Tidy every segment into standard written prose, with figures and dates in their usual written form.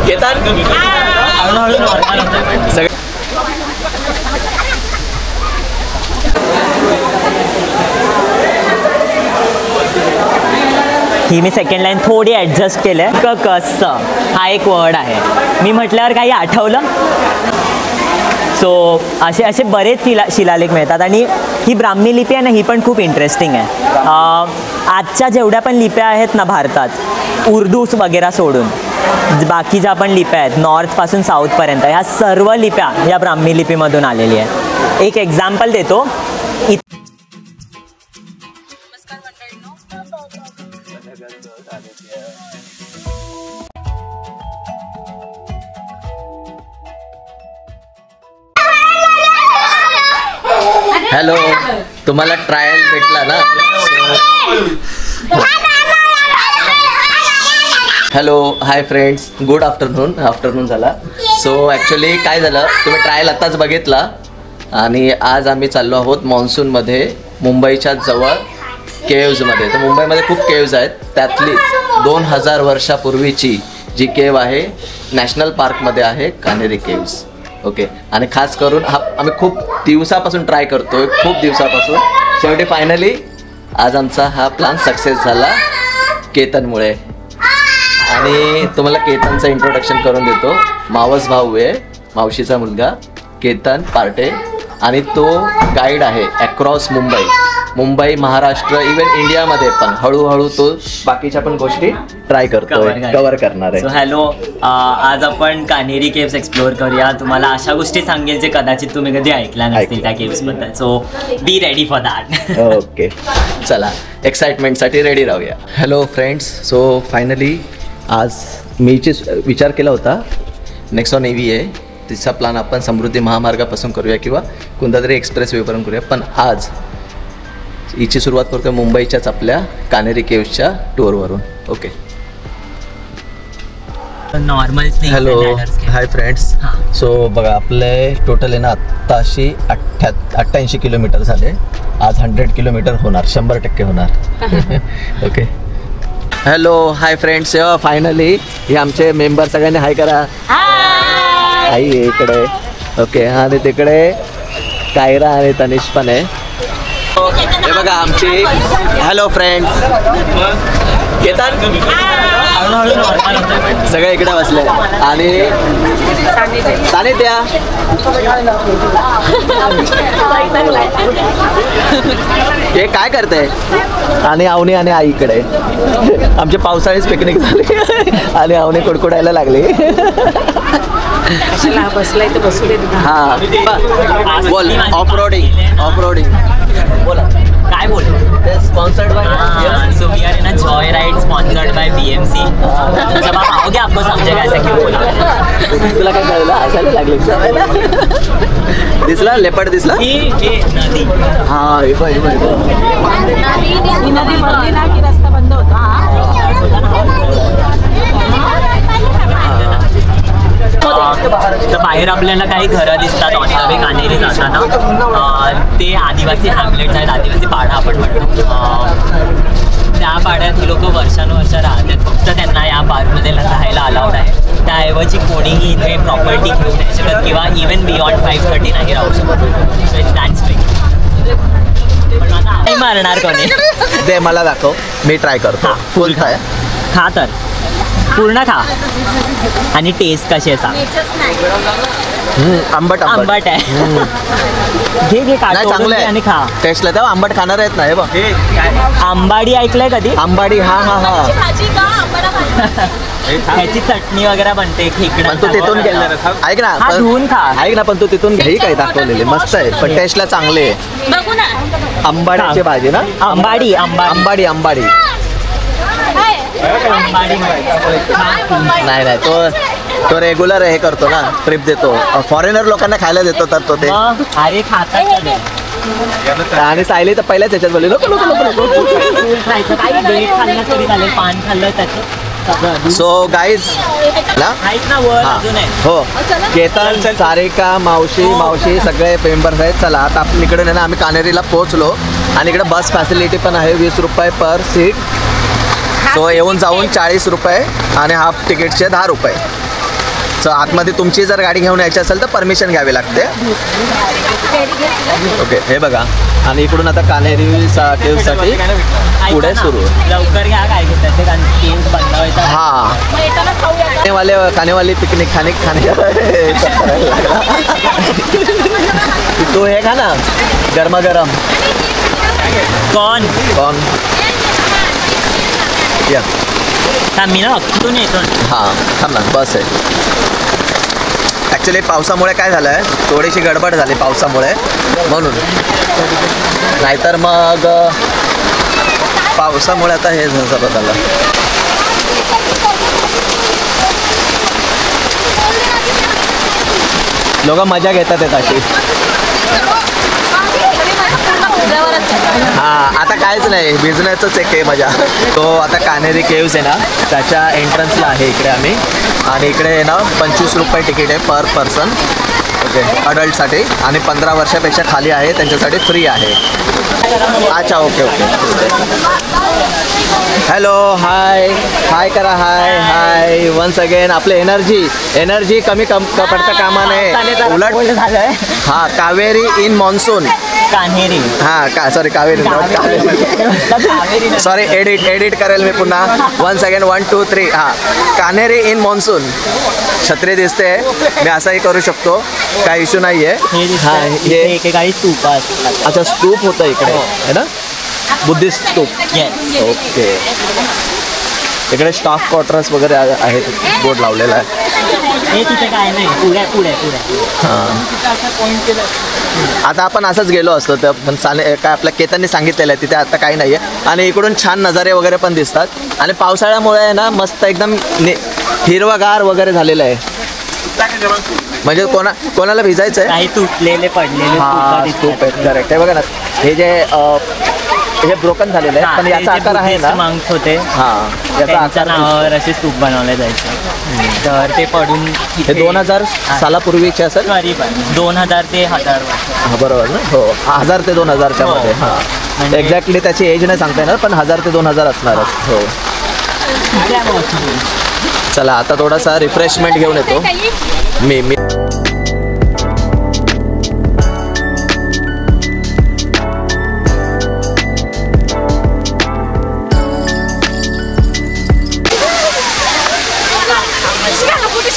केतन सगळे ही मी second line थोडी adjust केलं आहे. कसं हा एक वर्ड आहे. मी म्हटल्यावर काही आठवलं. सो असे बरेच शिलालेख मिळतात आणि ही ब्राह्मी लिपी आहे ना, ही पण खूप इंटरेस्टिंग आहे. आजच्या जेवढ्या पण लिप्या आहेत ना भारतात, उर्दू वगैरे सोडून बाकी ज्या पण लिप्या आहेत नॉर्थपासून साऊथपर्यंत, ह्या सर्व लिप्या या ब्राह्मी लिपीमधून आलेली आहेत. एक एक्झाम्पल देतो. हॅलो, तुम्हाला ट्रायल भेटला ना. Hello, hi friends, good afternoon झाला. सो ॲक्च्युली काय झालं, तुम्ही ट्रायल आत्ताच बघितला आणि आज आम्ही चाललो आहोत मान्सूनमध्ये मुंबईच्या जवळ केव्जमध्ये. तर मुंबईमध्ये खूप केव्ज आहेत, त्यातलीच 2000 वर्षापूर्वीची जी केव आहे नॅशनल पार्कमध्ये आहे, कान्हेरी केव्ज. ओके. आणि खास करून हा आम्ही खूप दिवसापासून ट्राय करतोय, खूप दिवसापासून. शेवटी फायनली आज आमचा हा प्लॅन सक्सेस झाला केतनमुळे. आणि तुम्हाला केतनचं इंट्रोडक्शन करून देतो. मावस भाऊ आहे, मावशीचा मुलगा केतन पार्टे, आणि तो गाईड आहे अक्रॉस मुंबई, महाराष्ट्र, इवन इंडियामध्ये पण. हळूहळू तो बाकीच्या पण गोष्टी ट्राय करतोय, कव्हर करणार आहे. हॅलो, आज आपण कान्हेरी केव्स एक्सप्लोअर करूया. तुम्हाला अशा गोष्टी सांगेल जे कदाचित तुम्ही कधी ऐकल्या नसतील त्या केव्स बद्दल. So be ready for that. Okay, चला एक्साइटमेंटसाठी रेडी राहूया. हॅलो फ्रेंड्स, सो फायनली आज मी विचार केला होता नेक्सॉन EV आहे, तिचा प्लॅन आपण समृद्धी महामार्गापासून करूया किंवा कोणत्या तरी एक्सप्रेस वेवरून करूया. पण आज हिची सुरुवात करतो मुंबईच्याच आपल्या कान्हेरी केव्सच्या टूरवरून. Okay. Normal. Hello, hi friends. So बघा, आपले टोटल आहे ना आत्ताशी 88 किलोमीटर झाले. आज 100 किलोमीटर होणार, 100% होणार. Okay. Hello, hi friends. Finally हे आमचे मेंबर, सगळ्यांनी हाय करा. आई इकडे. ओके. आणि तिकडे कायरा आणि तनिष पण आहे. हे बघा आमची. Hello friends. केतन सगळे इकडे बसले. आणि सानिध्या हे काय करते. आणि अवनी आणि आई इकडे. आमची पावसाळीच पिकनिक झाली आणि अवनी कुडकुडायला लागली. बसलाय तर बसू दे. हां बोल. ऑफ रोडिंग बोला. काय बोल. Sponsored by so we are in a joy ride sponsored by BMC. जब आप आओगे आपको समझेगा ऐसा क्यों बोला. तुला काय कळलं, हसायला लागले. दिसला लेपर्ड दिसला. नदी. हां, ही नदी भरली ना की रस्ता बंद होता. तर बाहेर आपल्याला काही घरं दिसतात ऑन द वे कान्हेरी जाताना. ते आदिवासी हॅमलेट्स आहेत, आदिवासी पाडा आपण म्हणतो. त्या पाड्यात लोक वर्षानुवर्ष राहतात. फक्त त्यांना या पार्कमध्ये राहायला अलाउड आहे. त्याऐवजी कोणीही इथे प्रॉपर्टी घेऊ नाही शकत किंवा इवन बियॉन्ड 530 नाही राहू शकत. So it's that strict. पण आता नाही मारणार कोणी. दे मला दाखव, मी ट्राय करतो. फुल खा तर पूर्ण खा आणि टेस्ट कशी आहे सांग. आंबट आहे. घे चांगलं आहे आणि खा. टेस्टला तेव्हा आंबट खाणार आहेत ना. हे बघ, आंबाडी ऐकलंय कधी. आंबाडी. हा. ह्याची चटणी वगैरे बनते. पण तू तिथून ऐक ना, धुवून खा. ऐक ना, पण तू तिथून घे. काय दाखवलेले मस्त आहे, पण टेस्टला चांगले आहे. आंबाड्याची भाजी ना. आंबाडी. नाही तो रेग्युलर हे करतो ना, ट्रिप देतो, फॉरेनर लोकांना खायला देतो. तर तो ते अरे खातात. आणि सायली तर पहिल्याच याच्यात बोलली नको. पान खाल्लं त्याचं. सो गाईज हो, केतन, सारिका, मावशी सगळे मेंबर्स आहेत. चला आता आपण इकडे ना आम्ही कान्हेरीला पोहोचलो आणि इकडे बस फॅसिलिटी पण आहे. 20 रुपये पर सीट. सो येऊन जाऊन 40 रुपये आणि हाफ तिकीटचे 10 रुपये. सो आतमध्ये तुमची जर गाडी घेऊन यायची असेल तर परमिशन घ्यावी लागते. ओके, हे बघा. आणि इकडून आता कान्हेरी केव्हसाठी पुढे सुरू. लवकर घ्या काय घेतात ते, कारण केव्ह बंद व्हायचा. हाँ, खाने वाली पिकनिक खाने तो है खाना गर्मा गर्म. कौन या थांब, मी ना अख्खून येतो. हां, थांब ना, बस आहे. ॲक्च्युली पावसामुळे काय झालं आहे, थोडीशी गडबड झाली पावसामुळे, म्हणून. नाहीतर मग पावसामुळे आता हे सगळं झालं. लोक मजा घेतात येत अशी. हां, आता काहीच नाही, बिझनेसच एक आहे मजा. तो आता कान्हेरी केव्स आहे ना, त्याच्या एंट्रन्सला आहे इकडे आम्ही. आणि इकडे आहे ना 25 रुपये तिकीट आहे पर पर्सन. ओके, अडल्टसाठी. आणि 15 वर्षापेक्षा खाली आहे त्यांच्यासाठी फ्री आहे. अच्छा, ओके. हॅलो, हाय करा. हाय वन्स अगेन. आपले एनर्जी कमी पडता कामा नये. उलट झालंय. हां, कावेरी इन मान्सून. कान्हेरी. हां, sorry, Kaveri not Kaveri. Sorry, edit करेल मी पुन्हा. Once again 1 2 3. हां, कान्हेरी इन मान्सून. छत्री दिसते, मी असंही करू शकतो, काही इश्यू नाही आहे. हां, हे एकेकाळी स्तूप असतात. अच्छा, स्तूप होतं इकडे है ना, बुद्धिस्ट स्तूप. ओके. इकडे स्टाफ क्वार्टर्स वगैरे आहेत, बोर्ड लावलेला आहे. हे तिथे काय नाही, पुढे. हां, आता आपण असंच गेलो असतो तर पण काय आपल्या केतनने सांगितलेलं आहे तिथे आता काही नाही आहे. आणि इकडून छान नजारे वगैरे पण दिसतात. आणि पावसाळ्यामुळे आहे ना मस्त एकदम हिरवागार वगैरे झालेलं आहे. म्हणजे कोणाला भिजायचं आहे. काही तुटलेले पडलेले. हां, स्तूप आहेत, करेक्ट. हे बघा ना, हे ब्रोकन झालेलं आहे, पण याचा आकार आहे ना. मंक होते. हां, याचा आकार नावावर असे स्तूप बनवले जायचे. तर ते पडून हे 2000 सालापूर्वीचे असेल. 2000 ते 1000 वर्ष. हां, बरोबर ना. हो, 1000 ते 2000च्या मध्ये. हां, एक्झॅक्टली त्याची एज नाही सांगता येणार, पण 1000 ते 2000 असणारच. हो. चला, आता थोडासा रिफ्रेशमेंट घेऊन येतो मी.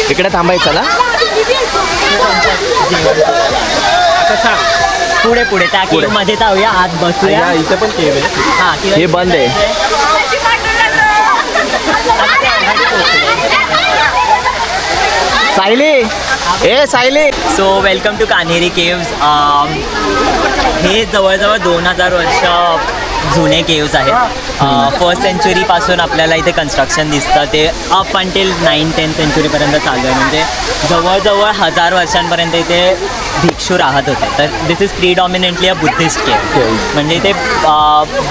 इकडे थांबायचं ना. पुढे त्या केव्ह मध्ये जाऊया, आत बसूया. इथे पण केव्ह आहे. हां, हे बंद आहे. Sayali. So welcome to Kanheri caves. हे जवळजवळ 2000 वर्ष जुने केव्ज आहेत. फर्स्ट सेंचुरीपासून आपल्याला इथे कन्स्ट्रक्शन दिसतं. ते अप अंटील 9-10 सेंचुरीपर्यंत चालू आहे. म्हणजे जवळजवळ 1000 वर्षांपर्यंत इथे भिक्षू राहत होते. तर दिस इज प्रीडॉमिनेंटली अ बुद्धिस्ट केव्ह. म्हणजे इथे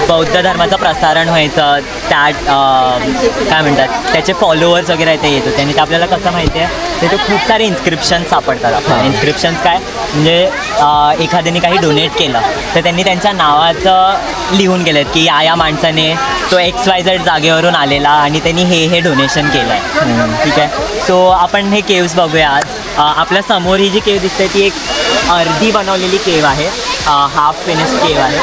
बौद्ध धर्माचं प्रसारण व्हायचं. त्यात काय म्हणतात, त्याचे फॉलोअर्स वगैरे इथे येत होते. आणि ते आपल्याला कसं माहिती आहे, तिथे खूप सारे इन्स्क्रिप्शन्स सापडतात आपल्याला. इन्स्क्रिप्शन्स काय म्हणजे एखाद्याने काही डोनेट केलं तर त्यांनी त्यांच्या नावाचं लिहून गेलेत की या माणसाने तो XYZ जागेवरून आलेला आणि त्यांनी हे डोनेशन केलं आहे. ठीक आहे. सो आपण हे केव्स बघूया आज. आपल्या समोर ही जी केव्ह दिसते ती एक अर्धी बनवलेली केव्ह आहे. हाफ फिनिश्ड केव्ह आहे.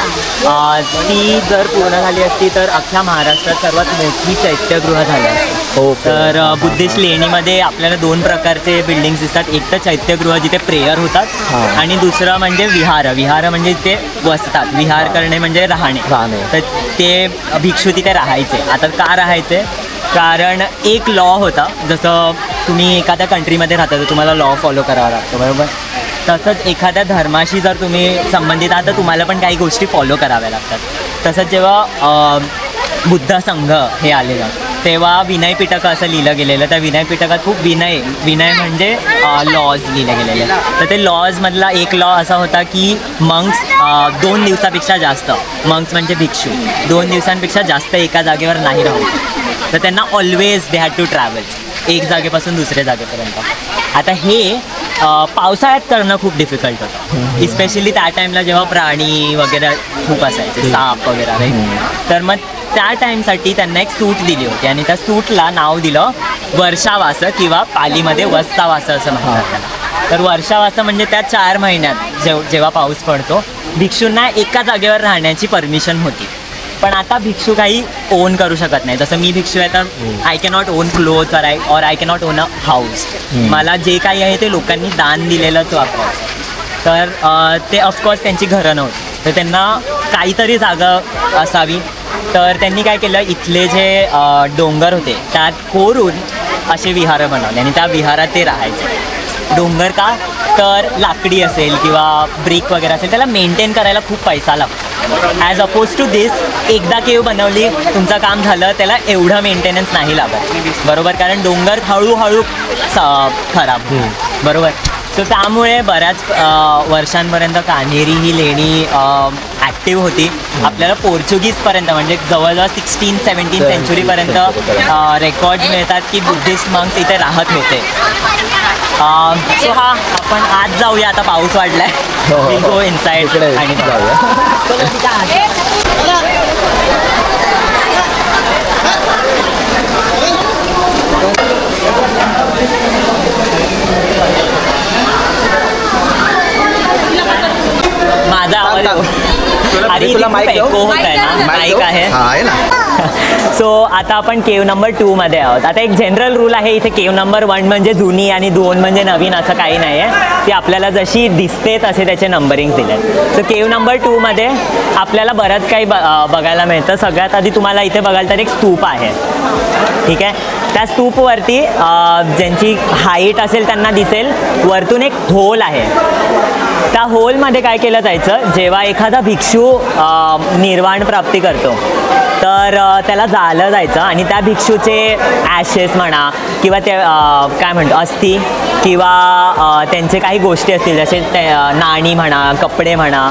ती जर पूर्ण झाली असती तर अख्ख्या महाराष्ट्रात सर्वात मोठी चैत्यगृह झालं असतं. तर बुद्धिस्ट लेणीमध्ये आपल्याला 2 प्रकारचे बिल्डिंग्स दिसतात. एक तर चैत्यगृह जिथे प्रेयर होतात आणि दुसरं म्हणजे विहार म्हणजे ते बसतात. विहार करणे म्हणजे राहणे. तर ते भिक्षू तिथे राहायचे. आता का राहायचे, कारण एक लॉ होता. जसं तुम्ही एखाद्या कंट्रीमध्ये राहता तर तुम्हाला लॉ फॉलो करावा लागतो, बरोबर. तसंच एखाद्या धर्माशी जर तुम्ही संबंधित आहात तर तुम्हाला पण काही गोष्टी फॉलो कराव्या लागतात. तसंच जेव्हा बुद्ध संघ हे आलेलं तेव्हा विनय पिटक असं लिहिलं गेलेलं. त्या विनय पिटकात खूप विनय म्हणजे लॉज लिहिले गेलेले. तर ते लॉजमधला एक लॉ असा होता की मंक्स 2 दिवसापेक्षा जास्त, मंक्स म्हणजे भिक्षू 2 दिवसांपेक्षा जास्त एका जागेवर नाही राहू. तर त्यांना always they had to travel एक जागेपासून दुसऱ्या जागेपर्यंत. आता हे पावसाळ्यात करणं खूप डिफिकल्ट होतं, इस्पेशली त्या टाईमला जेव्हा प्राणी वगैरे खूप असायचे, साप वगैरे. तर मग त्या टाईमसाठी त्यांना एक सूट दिली होती आणि त्या सूटला नाव दिलं वर्षावास किंवा पालीमध्ये वस्सावास असं म्हणतात त्याला. तर वर्षावास म्हणजे त्या 4 महिन्यात जेव्हा पाऊस पडतो भिक्षूंना एका जागेवर राहण्याची परमिशन होती. पण आता भिक्षू काही ओन करू शकत नाही. जसं मी भिक्षू आहे तर आय कॅनॉट ओन क्लोथ और I cannot own a house. मला जे काही आहे ते लोकांनी दान दिलेलंच वापरायचं. तर ते ऑफकोर्स त्यांची घरं नव्हती, तर त्यांना काहीतरी जागा असावी. तर त्यांनी काय केलं, इथले जे डोंगर होते त्यात कोरून असे विहारं बनवले आणि त्या विहारात ते राहायचे. डोंगर का तर लाकडी असेल किंवा ब्रिक वगैरे असेल त्याला मेंटेन करायला खूप पैसा लागतो. ॲज अपोज टू दिस एकदा केव बनवली तुमचं काम झालं, त्याला एवढं मेंटेनन्स नाही लागत बरोबर, कारण डोंगर हळूहळू खराब बरोबर. सो त्यामुळे बऱ्याच वर्षांपर्यंत कान्हेरी ही लेणी ॲक्टिव्ह होती. आपल्याला पोर्चुगीजपर्यंत म्हणजे जवळजवळ 16-17 सेंचुरीपर्यंत रेकॉर्ड्स मिळतात की बुद्धिस्ट मंक्स इथे राहत होते. सो हा आपण आज जाऊया, आता पाऊस वाढलाय. गो इनसाइड आणि जाऊया. माझा आवाज अरे तुला माईक होत आहे ना, माईक आहे ना. सो आता आपण केव नंबर 2 मध्ये आहोत. आता एक जनरल रूल आहे इथे, केव नंबर 1 म्हणजे जुनी आणि 2 म्हणजे नवीन असं काही नाही आहे. ती आपल्याला जशी दिसते तसे त्याचे नंबरिंग दिले. सो केव नंबर 2 मध्ये आपल्याला बरंच काही बघायला मिळतं. सगळ्यात आधी तुम्हाला इथे बघायला तर एक स्तूप आहे, ठीक आहे. त्या स्तूपवरती ज्यांची हाईट असेल त्यांना दिसेल वरतून एक होल आहे. त्या होलमध्ये काय केलं जायचं, जेव्हा एखादा भिक्षू निर्वाण प्राप्ती करतो तर त्याला जाळलं जायचं आणि त्या भिक्षूचे ॲशेस म्हणा किंवा ते काय म्हणतो अस्थी किंवा त्यांचे काही गोष्टी असतील जसे नाणी म्हणा, कपडे म्हणा,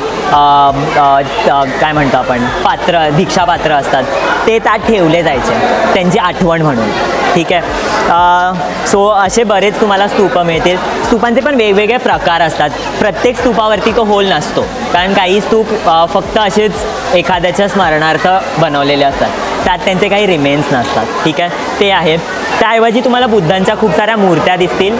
काय म्हणतो आपण पात्र, भिक्षापात्र असतात ते त्यात ठेवले जायचे त्यांची आठवण म्हणून, ठीक आहे. सो असे बरेच तुम्हाला स्तूप मिळतील. स्तूपांचे पण वेगवेगळे प्रकार असतात. प्रत्येक स्तूपावरती तो होल नसतो, कारण काही स्तूप फक्त असेच एखाद्याच्या स्मरणार्थ बनवलेले असतात, त्यात त्यांचे काही रिमेन्स नसतात, ठीक आहे. ते आहे. त्याऐवजी तुम्हाला बुद्धांच्या खूप साऱ्या मूर्त्या दिसतील.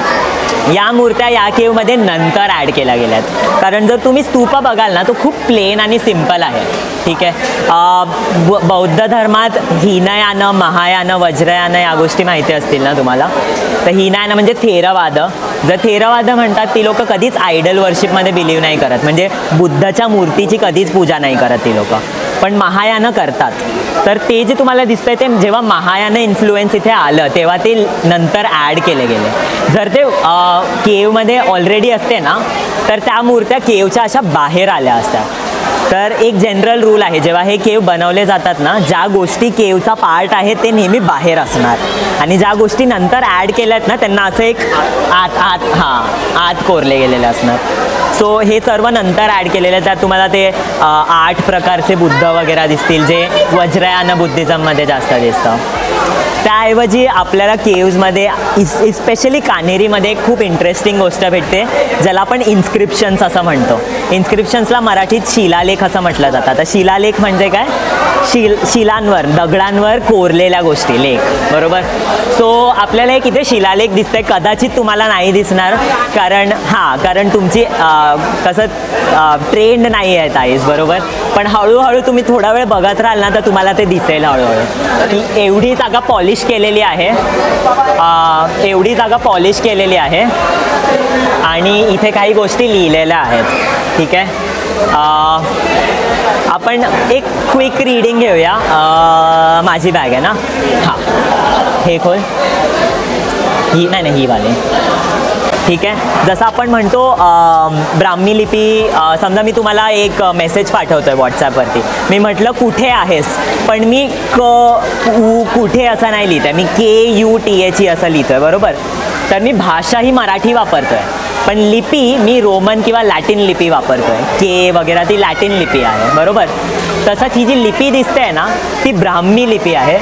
या मूर्त्या या केवमध्ये नंतर ॲड केल्या गेल्यात, कारण जर तुम्ही स्तूप बघाल ना तो खूप प्लेन आणि सिम्पल आहे, ठीक आहे. बौद्ध धर्मात हीनयानं, महायानं, वज्रयानं या गोष्टी माहिती असतील ना तुम्हाला. तर हीनयानं म्हणजे थेरवाद. जर थेरवाद म्हणतात ती लोक कधीच आयडल वर्शिपमध्ये बिलीव्ह नाही करत, म्हणजे बुद्धाच्या मूर्तीची कधीच पूजा नाही करत ती लोक, पण महायानं करतात. तर ते जे तुम्हाला दिसतंय ते जेव्हा महायानं इन्फ्लुएन्स इथे आलं तेव्हा ते नंतर ॲड केले गेले. जर ते केवमध्ये ऑलरेडी असते ना तर त्या मूर्त्या केवच्या अशा बाहेर आल्या असत्या. तर एक जनरल रूल आहे, जेव्हा हे केव बनवले जातात ना, ज्या गोष्टी केवचा पार्ट आहे ते नेहमी बाहेर असणार आणि ज्या गोष्टी नंतर ॲड केल्यात ना त्यांना असं एक आत कोरले गेलेले असणार. सो हे सर्व नंतर ॲड केलेले, त्यात तुम्हाला ते 8 प्रकारचे बुद्ध वगैरे दिसतील जे वज्रयान बुद्धिझममध्ये जास्त दिसतं. त्याऐवजी आपल्याला केव्जमध्ये इस्पेशली कान्हेरीमध्ये एक खूप इंटरेस्टिंग गोष्ट भेटते ज्याला आपण इन्स्क्रिप्शन्स असं म्हणतो. इन्स्क्रिप्शन्सला मराठीत शिलालेख असं म्हटलं जातं. तर शिलालेख म्हणजे काय, शिलांवर, दगडांवर कोरलेल्या गोष्टी, लेख बरोबर. सो आपल्याला एक इथे शिलालेख दिसतंय, कदाचित तुम्हाला नाही दिसणार कारण तुमची कसं ट्रेंड नाही आहे ताईस बरोबर, पण हळूहळू तुम्ही थोडा वेळ बघत राहाल ना तर तुम्हाला ते दिसेल हळूहळू. एवढी जागा पॉलिश केलेली आहे, एवढी जागा पॉलिश केलेली आहे आणि इथे काही गोष्टी लिहिलेल्या आहेत, ठीक आहे. आपण एक क्विक रीडिंग घेऊया. माझी बॅग आहे ना, हां हे खोल, ही नाही ही वाली, ठीक आहे. जसं आपण म्हणतो ब्राह्मी लिपी, समजा मी तुम्हाला एक मेसेज पाठवतो आहे व्हॉट्सॲपवरती, मी म्हटलं कुठे आहेस, पण मी कुठे असं नाही लिहित आहे, मी KUTHE असं लिहितो आहे बरोबर. तर मी भाषा ही मराठी वापरतो आहे, पण लिपी मी रोमन किंवा लॅटिन लिपी वापरतो आहे. के वगैरे ती लॅटिन लिपी आहे बरोबर. तसंच ही जी लिपी दिसते आहे ना ती ब्राह्मी लिपी आहे,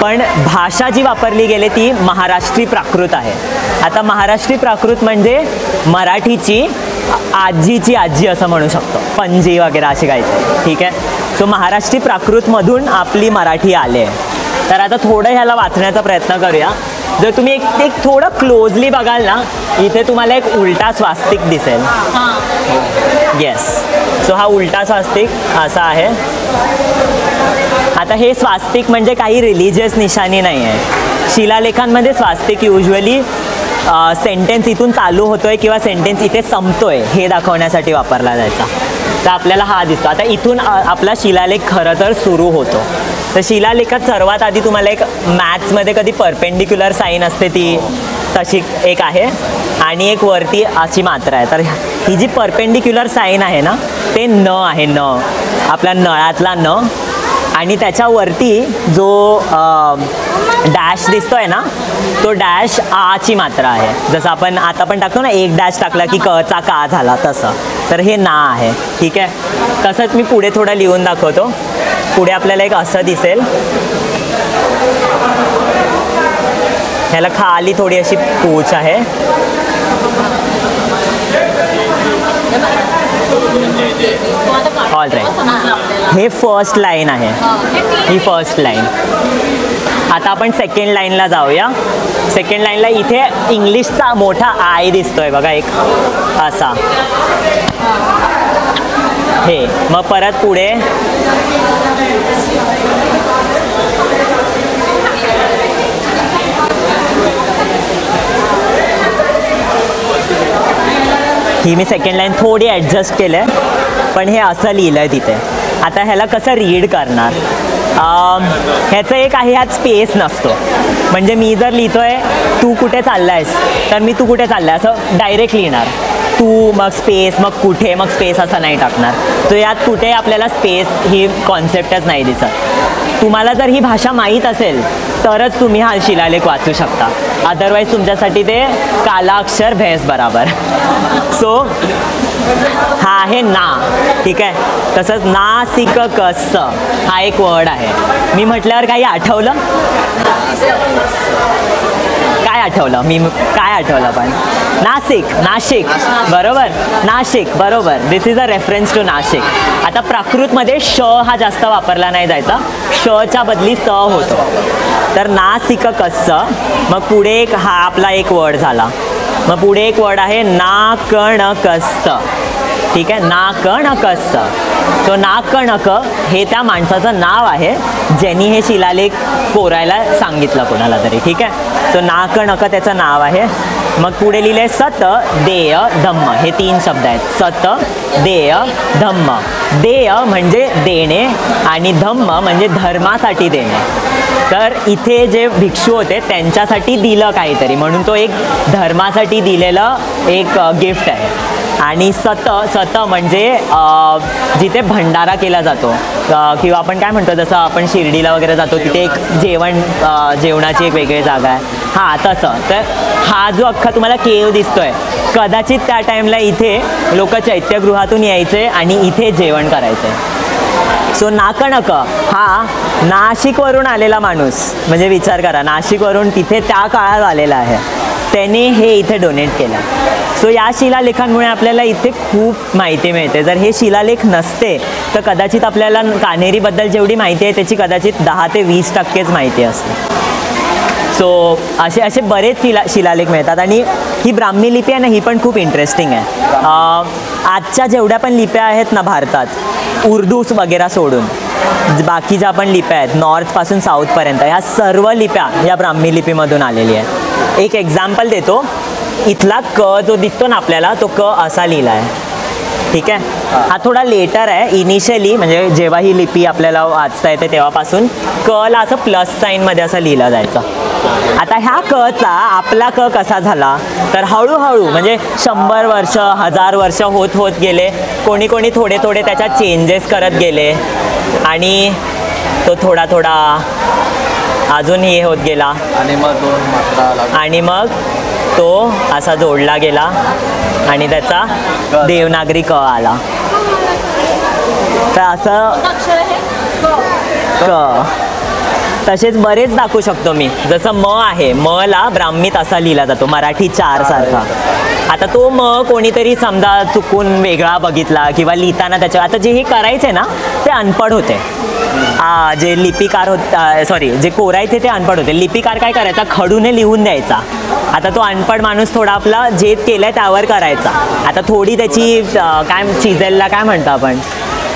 पण भाषा जी वापरली गेली ती महाराष्ट्री प्राकृत आहे. आता महाराष्ट्री प्राकृत म्हणजे मराठीची आजीची आजी असं म्हणू शकतो, पणजी वगैरे अशी काहीतरी, ठीक आहे. सो महाराष्ट्री प्राकृतमधून आपली मराठी आले. तर आता थोडं ह्याला वाचण्याचा प्रयत्न करूया. जर तुम्ही एक थोडं क्लोजली बघाल ना, इथे तुम्हाला एक उलटा स्वास्तिक दिसेल. येस, सो हा उलटा स्वास्तिक असा आहे. आता हे स्वास्तिक म्हणजे काही रिलिजियस निशाणी नाही आहे. शिलालेखांमध्ये स्वास्तिक युजली सेंटेन्स इथून चालू होतोय किंवा सेंटेन्स इथे संपतोय हे दाखवण्यासाठी वापरला जायचा. तर आपल्याला हा दिसतो. आता इथून आपला शिलालेख खरं तर सुरू होतो. तर शिलालेखात सर्वात आधी तुम्हाला एक मॅथ्समध्ये कधी परपेंडिक्युलर साईन असते ती तशी एक आहे आणि एक वरती अशी मात्रा आहे. तर ही जी परपेंडिक्युलर साईन आहे ना, ते न आहे, न आपल्या नळातला न, आणि त्याच्यावरती जो डॅश दिसतोय ना, तो डॅश आची मात्रा आहे. जसं आपण आता पण टाकतो ना, एक डॅश टाकला की कचा का झाला तसं. तर हे ना आहे. ठीक आहे. तसंच मी पुढे थोडं लिहून दाखवतो. पुढे आपल्याला एक असं दिसेल. ह्याला खाली थोडी अशी पूछ आहे. ऑल राईट, हे फर्स्ट लाईन आहे. ही फर्स्ट लाईन. आता आपण सेकंड लाईनला जाऊया. सेकंड लाईनला इथे इंग्लिशचा मोठा आय दिसतोय बघा, एक असा. हे मग परत पुढे ही मी सेकंड लाईन थोडी ॲडजस्ट केलं आहे, पण हे असं लिहिलं आहे तिथे. आता ह्याला कसं रीड करणार, ह्याचं एक आहे, ह्यात स्पेस नसतो. म्हणजे मी जर लिहितोय तू कुठे चालला आहेस, तर मी तू कुठे चालला आहे असं डायरेक्ट लिहिणार. तू मग स्पेस, मग कुठे, मग स्पेस असं नाही टाकणार. तर यात कुठे आपल्याला स्पेस ही कॉन्सेप्टच नाही दिसत. तुम्हाला जर ही भाषा माहीत असेल तरच तुम्ही हा शिलालेख वाचू शकता. अदरवाईज तुमच्यासाठी ते काला अक्षर भैंस बराबर. सो हा आहे ना. ठीक आहे. तसंच नासिक कस हा एक वर्ड आहे. मी म्हटल्यावर काही आठवलं? काय आठवलं? मी काय आठवलं? पण नाशिक, नाशिक बरोबर, नाशिक बरोबर. This is a reference to Nashik. आता प्राकृतमध्ये श हा जास्त वापरला नाही जायचा, शच्या बदली स होतो. तर नासिक कस. मग पुढे एक हा आपला एक वर्ड झाला. मग पुढे एक वर्ड आहे नाकणकस. ठीक आहे, नाकणकस. सो नाकणक हे त्या माणसाचं नाव आहे ज्यांनी हे शिलालेख कोरायला सांगितलं कोणाला तरी. ठीक आहे. सो नाकणक त्याचं नाव आहे. मग पुढे लिहिले सत, देय, धम्म. हे 3 शब्द आहेत. सत, देय, धम्म. देय म्हणजे देणे आणि धम्म म्हणजे धर्मासाठी देणे. तर इथे जे भिक्षू होते त्यांच्यासाठी दिलं काहीतरी, म्हणून तो एक धर्मासाठी दिलेलं एक गिफ्ट आहे. आणि सत म्हणजे जिथे भंडारा केला जातो किंवा आपण काय म्हणतो, जसं आपण शिर्डीला वगैरे जातो तिथे एक जेवणाची एक वेगळी जागा आहे. हां तसं. तर हा जो अख्खा तुम्हाला केव दिसतोय, कदाचित त्या टाईमला इथे लोक चैत्यगृहातून यायचे आणि इथे जेवण करायचे. सो नाकणक हा नाशिकवरून आलेला माणूस, म्हणजे विचार करा, नाशिकवरून तिथे त्या काळात आलेला आहे, त्याने हे इथे डोनेट केलं. सो या शिलालेखांमुळे आपल्याला इथे खूप माहिती मिळते. जर हे शिलालेख नसते तर कदाचित आपल्याला कान्हेरीबद्दल जेवढी माहिती आहे त्याची कदाचित 10 ते 20% माहिती असते. सो असे बरेच शिलालेख मिळतात. आणि ही ब्राह्मी लिपी आहे ना, ही पण खूप इंटरेस्टिंग आहे. आजच्या जेवढ्या पण लिप्या आहेत ना भारतात, उर्दू वगैरे सोडून बाकी ज्या पण लिप्या आहेत नॉर्थपासून साऊथपर्यंत, ह्या सर्व लिप्या या ब्राह्मी लिपीमधून आलेली आहे. एक एक्झाम्पल देतो. इथला क जो दिसतो ना आपल्याला, तो क असा लिहिला आहे. ठीक आहे. हा थोडा लेटर आहे. इनिशियली म्हणजे जेव्हा ही लिपी आपल्याला वाचता येते तेव्हापासून क ला असं प्लस साईनमध्ये असं लिहिलं जायचं. आता ह्या कचा आपला क कसा झाला, तर हळूहळू म्हणजे 100 वर्ष 1000 वर्ष होत होत गेले. कोणी कोणी थोडे थोडे त्याच्यात चेंजेस करत गेले आणि तो थोडा थोडा अजून हे होत गेला आणि मग तो असा जोडला गेला आणि त्याचा देवनागरी क आला. तर असं क तसेच बरेच दाखवू शकतो मी. जसं म आहे, म ला ब्राह्मीत असा लिहिला जातो, मराठी 4 सारखा. आता तो मग कोणीतरी समजा चुकून वेगळा बघितला किंवा लिहिताना त्याच्या, आता जे हे करायचे ना ते अनपढ होते. जे लिपिकार सॉरी जे कोरायचे ते अनपढ होते. लिपिकार काय करायचा, खडूने लिहून द्यायचा. आता तो अनपढ माणूस थोडा आपला जे केलंय त्यावर करायचा. आता थोडी त्याची काय चिजेलला काय म्हणतो आपण,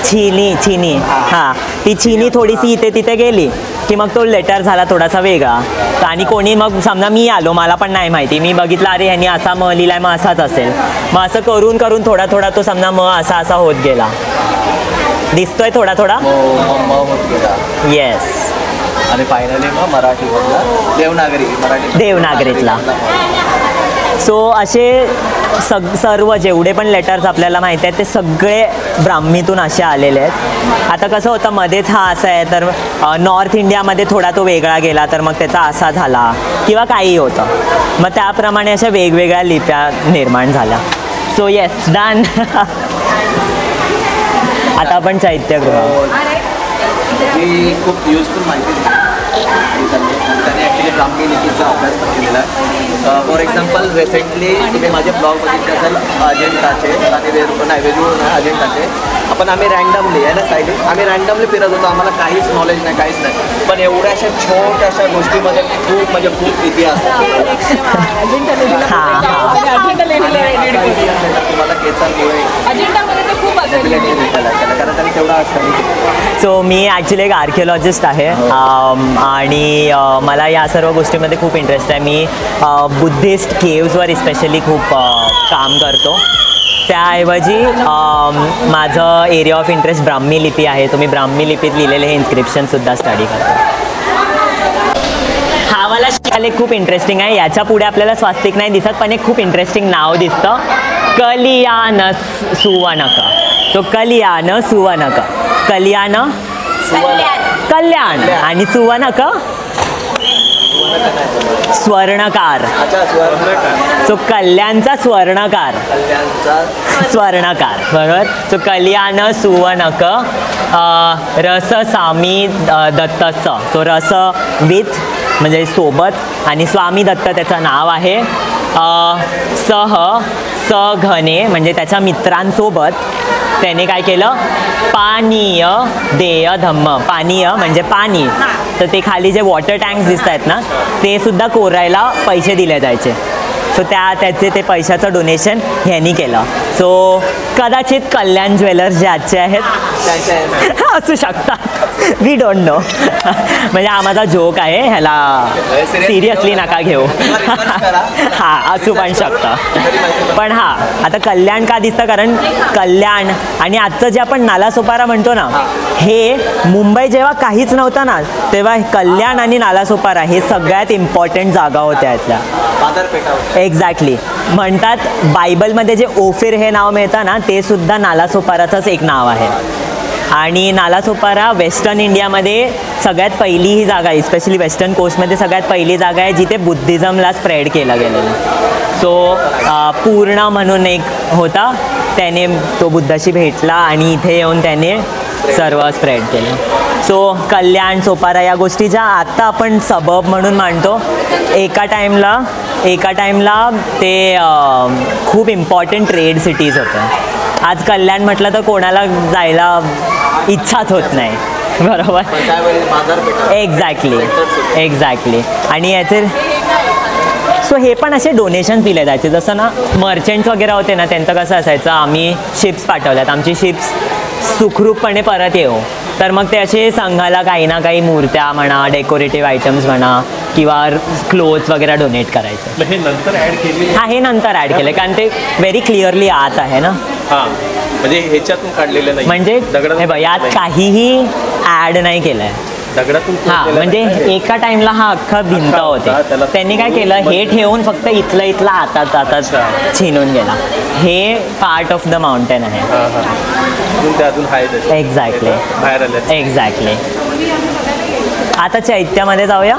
छिनी हां, ती छिनी थोडीशी इथे तिथे गेली की मग तो लेटर झाला थोडासा वेगळा. आणि कोणी मग समजा मी आलो, मला पण नाही माहिती, मी बघितलं अरे ह्यांनी असा म लिहिलाय मग असाच असेल, मग असं करून करून थोडा थोडा तो समजा म असा होत गेला. दिसतोय थोडा थोडा. येस. आणि फायनली मग मराठीमधला देवनागरीतला. सो असे सर्व जेवढे पण लेटर्स आपल्याला माहिती आहेत ते सगळे ब्राह्मीतून असे आलेले आहेत. आता कसं होतं मध्येच हा असा आहे तर नॉर्थ इंडियामध्ये थोडा तो वेगळा गेला तर मग त्याचा असा झाला किंवा काही होतं, मग त्याप्रमाणे अशा वेगवेगळ्या लिप्या निर्माण झाल्या. So yes, done. आता आपण चैत्यगृह. ही खूप युजफुल माहिती त्याने ॲक्च्युली ब्राह्मी लिपीचा अभ्यास पण केलेला आहे. फॉर एक्झाम्पल रिसेंटली तुम्ही माझे ब्लॉग बघितले असेल अजिंठाचे आणि वेरूळ अजिंठाचे. आम्ही रँडमली आहे ना साईड आम्ही रँडमली फिरत होतो, आम्हाला काहीच नॉलेज नाही, काहीच नाही, पण एवढ्याशा छोट्याशा गोष्टीमध्ये खूप इतिहास तुम्हाला केसांमुळे कारण त्यांनी तेवढा असतं. सो मी ॲक्च्युली एक आर्किओलॉजिस्ट आहे आणि मला या सर्व गोष्टीमध्ये खूप इंटरेस्ट आहे. मी बुद्धिस्ट केव्जवर स्पेशली खूप काम करतो. त्याऐवजी माझं एरिया ऑफ इंटरेस्ट ब्राह्मी लिपी आहे. तुम्ही ब्राह्मी लिपीत लिहिलेले हे इन्स्क्रिप्शनसुद्धा स्टडी करतो. हा वाला शिलालेख खूप इंटरेस्टिंग आहे. याच्या पुढे आपल्याला स्वास्तिक नाही दिसत पण एक खूप इंटरेस्टिंग नाव दिसतं, कलियान सुवनक. सो कलियान सुवनक, कल्याण कल्याण आणि सुवनक स्वर्णकार. सो कल्याणचा स्वर्णकार, बरोबर. सो कल्याण सुवनक रस सामी दत्तस. सो रस विथ म्हणजे सोबत आणि स्वामी दत्त त्याचं नाव आहे. सघने म्हणजे त्याच्या मित्रांसोबत त्याने काय केलं, पानीय देय धम्म. पानीय म्हणजे पाणी, तर ते खाली जे वॉटर टँक्स दिसत आहेत ना ते सुद्धा कोरायला पैसे दिले जायचे. सो त्याचे ते पैशाचं डोनेशन ह्यांनी केलं. सो कदाचित कल्याण ज्वेलर्स जे आजचे आहेत असू शकतात, वी डोंट नो. म्हणजे हा माझा जोक आहे, ह्याला सिरियसली नका घेऊ. हां, असू पण शकतं. पण हां, आता कल्याण का दिसतं, कारण कल्याण आणि आजचं जे आपण नालासोपारा म्हणतो ना, हे मुंबई जेव्हा काहीच नव्हतं ना तेव्हा कल्याण आणि नालासोपारा हे सगळ्यात इम्पॉर्टंट जागा होत्या यातल्या. एक्झॅक्टली. म्हणतात बायबलमध्ये जे ओफिर हे नाव मिळतं ना ते सुद्धा नालासोपाराचंच एक नाव आहे. आणि नालासोपारा वेस्टर्न इंडियामध्ये सगळ्यात पहिली ही जागा आहे, स्पेशली वेस्टर्न कोस्टमध्ये सगळ्यात पहिली जागा आहे जिथे बुद्धिझमला स्प्रेड केलं गेलेलं. सो पूर्ण म्हणून एक होता, त्याने तो बुद्धाशी भेटला आणि इथे येऊन त्याने सर्व स्प्रेड केलं. सो कल्याण सोपारा या गोष्टी ज्या आत्ता आपण सबब म्हणून मानतो, एका टाईमला ते खूप इम्पॉर्टंट ट्रेड सिटीज होत्या. आज कल्याण म्हटलं तर कोणाला जायला इच्छाच होत नाही, बरोबर. एक्झॅक्टली. आणि याचे सो हे पण असे डोनेशन्स दिले जायचे. जसं ना मर्चंट्स वगैरे होते ना, त्यांचं कसं असायचं, आम्ही शिप्स पाठवल्यात, आमची शिप्स सुखरूपपणे परत येऊ, तर मग ते असे संघाला काही ना काही मूर्त्या म्हणा, डेकोरेटिव्ह आयटम्स म्हणा किंवा क्लोथ्स वगैरे डोनेट करायचे. हे नंतर ॲड केले. हां, हे नंतर ॲड केलं कारण ते व्हेरी क्लिअरली आत आहे ना. हां, म्हणजे ह्याच्यातून काढलेलं नाही, म्हणजे हे बघ यात काहीही ॲड नाही केलं आहे. दगडातून. हां, म्हणजे एका टाइमला हा अख्खा भिंत होते, त्यांनी काय केलं, हे ठेवून फक्त इथलं आतात छिनून गेला. हे पार्ट ऑफ द माउंटेन आहे. एक्झॅक्टली. एक्झॅक्टली. आता चैत्यामध्ये जाऊया.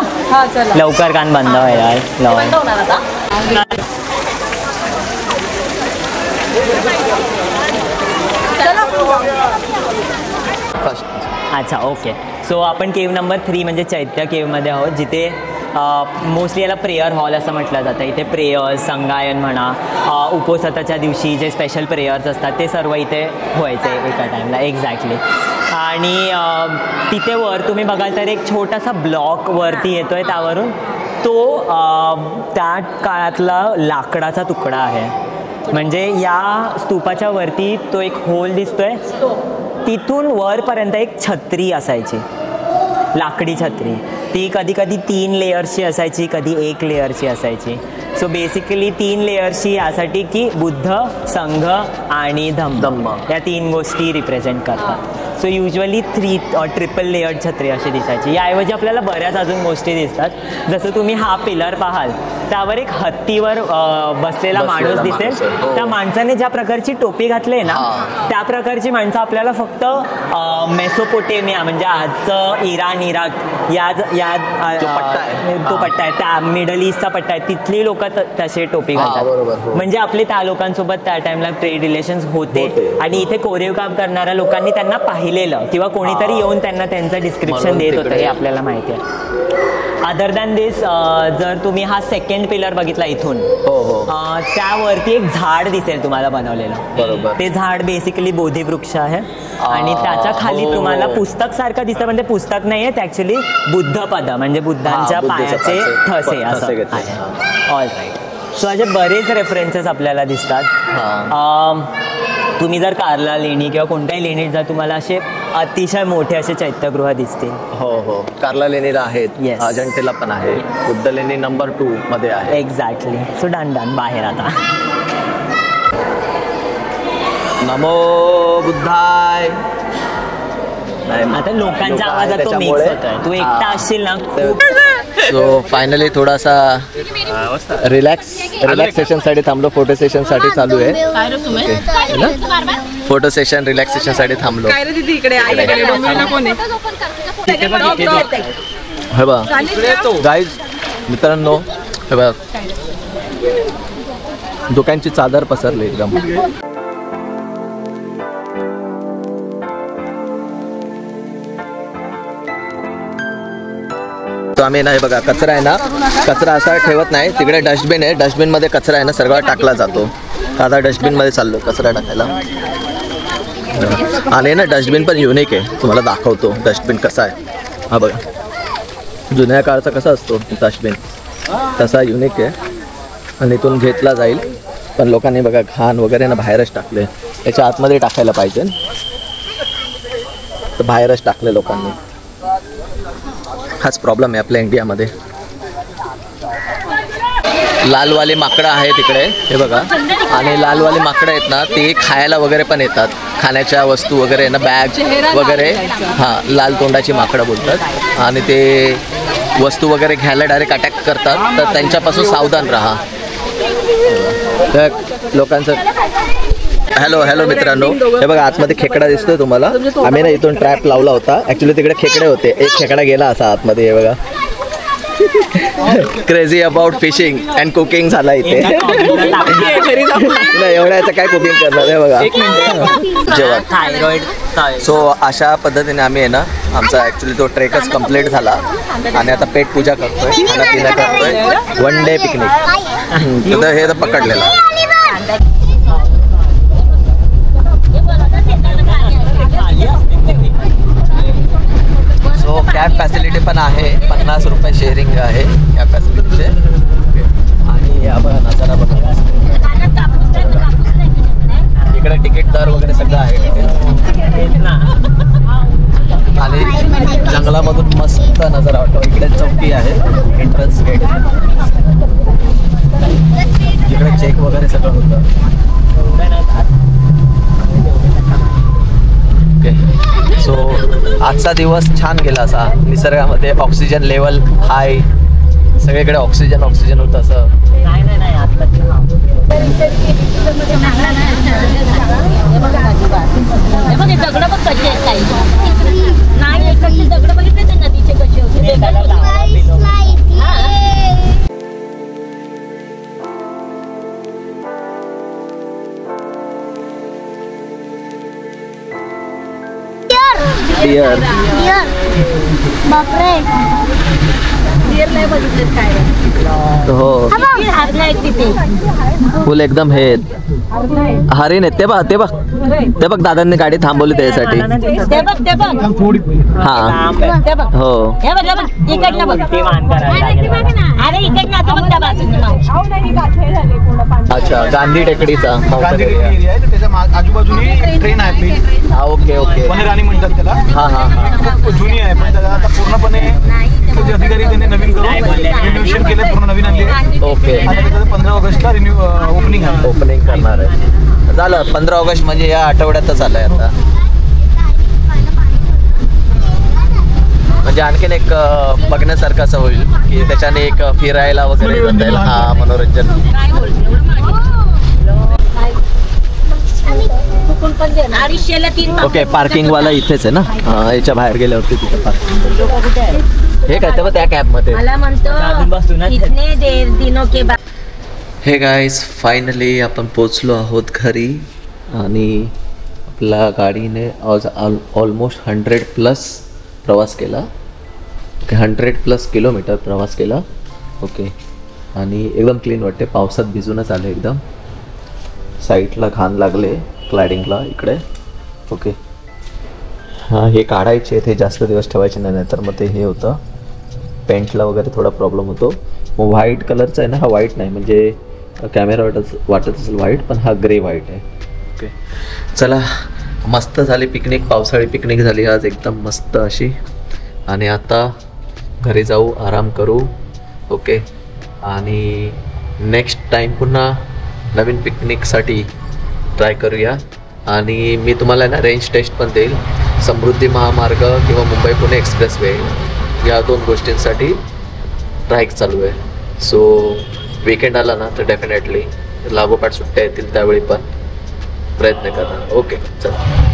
लवकर कान बंद व्हायला. अच्छा, ओके. सो आपण केव नंबर 3 म्हणजे चैत्य केवमध्ये आहोत, जिथे मोस्टली याला प्रेयर हॉल असं म्हटलं जातं. इथे प्रेयर्स, संगायन म्हणा, उपवासाच्या दिवशी जे स्पेशल प्रेयर्स असतात ते सर्व इथे व्हायचे एका टाईमला. एक्झॅक्टली. आणि तिथे वर तुम्ही बघाल तर एक छोटासा ब्लॉक वरती येतोय, त्यावरून तो त्या काळातला लाकडाचा तुकडा आहे. म्हणजे या स्तूपाच्या वरती तो एक होल दिसतोय, तिथून वरपर्यंत एक छत्री असायची, लाकडी छत्री. ती कधी कधी 3 लेयर्सची असायची, कधी 1 लेयरची असायची. सो बेसिकली 3 लेयर्सची यासाठी की बुद्ध, संघ आणि धम्म या 3 गोष्टी रिप्रेझेंट करतात. सो युजली 3 लेयर्ड छत्री अशी दिसायची. याऐवजी आपल्याला बऱ्याच अजून गोष्टी दिसतात. जसं तुम्ही हा पिलर पाहाल, त्यावर एक हत्तीवर बसलेला माणूस दिसेल. त्या माणसाने ज्या प्रकारची टोपी घातली ना, त्या प्रकारची माणसं आपल्याला फक्त मेसोपोटेमिया म्हणजे आजचं इराण, इराक या तो पट्टा आहे, त्या मिडल ईस्टचा पट्टा आहे, तिथली लोक तसे टोपी घालतात. म्हणजे आपले त्या लोकांसोबत त्या टाइमला ट्रेड रिलेशन्स होते. आणि इथे कोरीव काम करणाऱ्या लोकांनी त्यांना पाहिलेलं किंवा कोणीतरी येऊन त्यांना त्यांचं डिस्क्रिप्शन देत होतं, हे आपल्याला माहिती आहे. अदर दॅन दिस, जर तुम्ही हा 2nd पिलर बघितला इथून, त्यावरती एक झाड दिसेल तुम्हाला बनवलेलं. ते झाड बेसिकली बोधिवृक्ष आहे. आणि त्याच्या खाली तुम्हाला पुस्तक सारखं दिसतं, म्हणजे पुस्तक नाही आहे, ॲक्च्युली बुद्धपद म्हणजे बुद्धांच्या पायाचे ठसे असं आहे. All right. सो असे बरेच रेफरन्सेस आपल्याला दिसतात. तुम्ही जर कार्ला लेणी किंवा कोणत्याही लेणीत जर तुम्हाला असे अतिशय मोठे असे चैत्यगृह दिसतील. हो, कार्ला लेणीला आहेत, अजंठेला पण आहे, बुद्ध लेणी नंबर 2 मध्ये आहे. एक्झॅक्टली. सो डन बाहेर आता. नमो बुद्धाय. आता लोकांच्या आवाजात तो मिक्स होतोय. तू एकटा असशील ना. सो फायनली थोडासा रिलॅक्सेशन साठी थांबलो. फोटो सेशन साठी चालू आहे. फोटो सेशन रिलॅक्सेशन साठी थांबलो. हे बघ गाईज, मित्रांनो, हे बघ दुकानची चादर पसरली एकदम. तो आम्ही ना, हे बघा कचरा आहे ना, कचरा असा ठेवत नाही. तिकडे डस्टबिन आहे, डस्टबिनमध्ये कचरा आहे ना सगळा टाकला जातो. आता डस्टबिनमध्ये चाललो कचरा टाकायला. आणि ना डस्टबिन पण युनिक आहे, तुम्हाला दाखवतो डस्टबिन कसा आहे. हा बघा, जुन्या काळचा कसा असतो डस्टबिन, तसा युनिक आहे. आणि इथून घेतला जाईल, पण लोकांनी बघा घाण वगैरे ना बाहेरच टाकले. याच्या आतमध्ये टाकायला पाहिजे, तर बाहेरच टाकले लोकांनी. हाच प्रॉब्लेम आहे आपल्या इंडियामध्ये. लालवाली माकडं आहे तिकडे, हे बघा. आणि लालवाली माकडं आहेत ना, ती खायला वगैरे पण येतात, खाण्याच्या वस्तू वगैरे ना, बॅग वगैरे. हां, लाल तोंडाची माकडं बोलतात. आणि ते वस्तू वगैरे घ्यायला डायरेक्ट अटॅक करतात, तर त्यांच्यापासून सावधान राहा. तर लोकांचं हॅलो मित्रांनो, हे बघा आतमध्ये खेकडा दिसतोय तुम्हाला. आम्ही ना इथून ट्रॅप लावला होता. ॲक्च्युली तिकडे खेकडे होते, एक खेकडा गेला असा आतमध्ये. हे बघा, crazy about fishing and cooking झाला इथे. एवढ्याचं काय कुकिंग करणार, हे बघा जेवण. सो अशा पद्धतीने आम्ही आहे ना, आमचा ॲक्च्युली तो ट्रेकच कम्प्लीट झाला. आणि आता पेट पूजा करतोय, खाना पिना करतोय, 1 डे पिकनिक. तर हे तर पकडलेलं. सो कॅब फॅसिलिटी पण आहे, 50 रुपये शेअरिंग आहे कॅब फॅसिलिटीचे. आणि या बघा नजारा बघा, इकडे तिकीट दर वगैरे सगळं आहे. आणि जंगलामधून मस्त नजारा वाटतो. इकडे चौकी आहे, एंट्रन्स गेट, इकडे चेक वगैरे सगळं होतं. सो आजचा दिवस छान गेला असा. निसर्गामध्ये ऑक्सिजन लेवल हाय, सगळीकडे ऑक्सिजन होतं असं. बापरे. सिरियल नाही बघितलं काय हो आहेत तिथे फुल एकदम हे हरिण आहेत ते बघ दादांनी गाडी थांबवली त्यासाठी ते बघ हा ते बघ हो हे बघ इकडनं बघ ते मान करायला लागेल. अरे इकडनं असं बघ त्या बाजूनं अच्छा गांधी टेकडीचा गांधी एरिया आहे तर त्याच्या आजूबाजूनी ट्रेन आहे आपली हा ओके ओके वनराणी म्हणतात त्याला. हा हा हा खूप जुनी आहे पण त्याला आता पूर्णपणे इथले जे अधिकारी त्यांनी नवीन करून रिन्युएशन केलं, पूर्ण नवीन आणली आहे. ओके आणि त्याचं 15 ऑगस्टला ओपनिंग आहे. ओपनिंग करणार आहे. झालं 15 ऑगस्ट म्हणजे या आठवड्यातच आलंय आता. म्हणजे आणखीन एक बघण्यासारखं असं होईल की त्याच्याने एक फिरायला वगैरे जाता येईल. हा मनोरंजन. चुकून पण दे ना. 250ला 3 ओके पार्किंग वाला इथेच आहे ना. याच्या बाहेर गेल्यावरती तिथे पार्किंग. हे काय तेव्हा त्या कॅब मध्ये. मला अजून बसूनच म्हणतो आहे. कितने देर दिनों के बाद हे गाईज फायनली आपण पोचलो आहोत घरी आणि आपल्या गाडीने आज ऑलमोस्ट 100+ प्रवास केला. ओके 100+ किलोमीटर प्रवास केला. ओके आणि एकदम क्लीन वाटते. पावसात भिजूनच आले एकदम. साईडला घाण लागले क्लॅडिंगला इकडे. ओके हां हे काढायचे ते जास्त दिवस ठेवायचे नाही तर मग ते हे होतं पेंटला वगैरे थोडा प्रॉब्लेम होतो. मग व्हाईट कलरचा आहे ना हा व्हाईट नाही म्हणजे कॅमेरा वाटत असेल व्हाईट पण हा ग्रे व्हाईट आहे. ओके चला मस्त झाली पिकनिक. पावसाळी पिकनिक झाली आज एकदम मस्त अशी. आणि आता घरी जाऊ आराम करू. ओके आणि नेक्स्ट टाईम पुन्हा नवीन पिकनिकसाठी ट्राय करूया. आणि मी तुम्हाला ना रेंज टेस्ट पण देईल. समृद्धी महामार्ग किंवा मुंबई पुणे एक्सप्रेसवे या 2 गोष्टींसाठी ट्राय चालू आहे. सो वीकेंड आला ना तर डेफिनेटली लागोपाठ सुट्ट्या येतील त्यावेळी पण प्रयत्न करणार. ओके चला.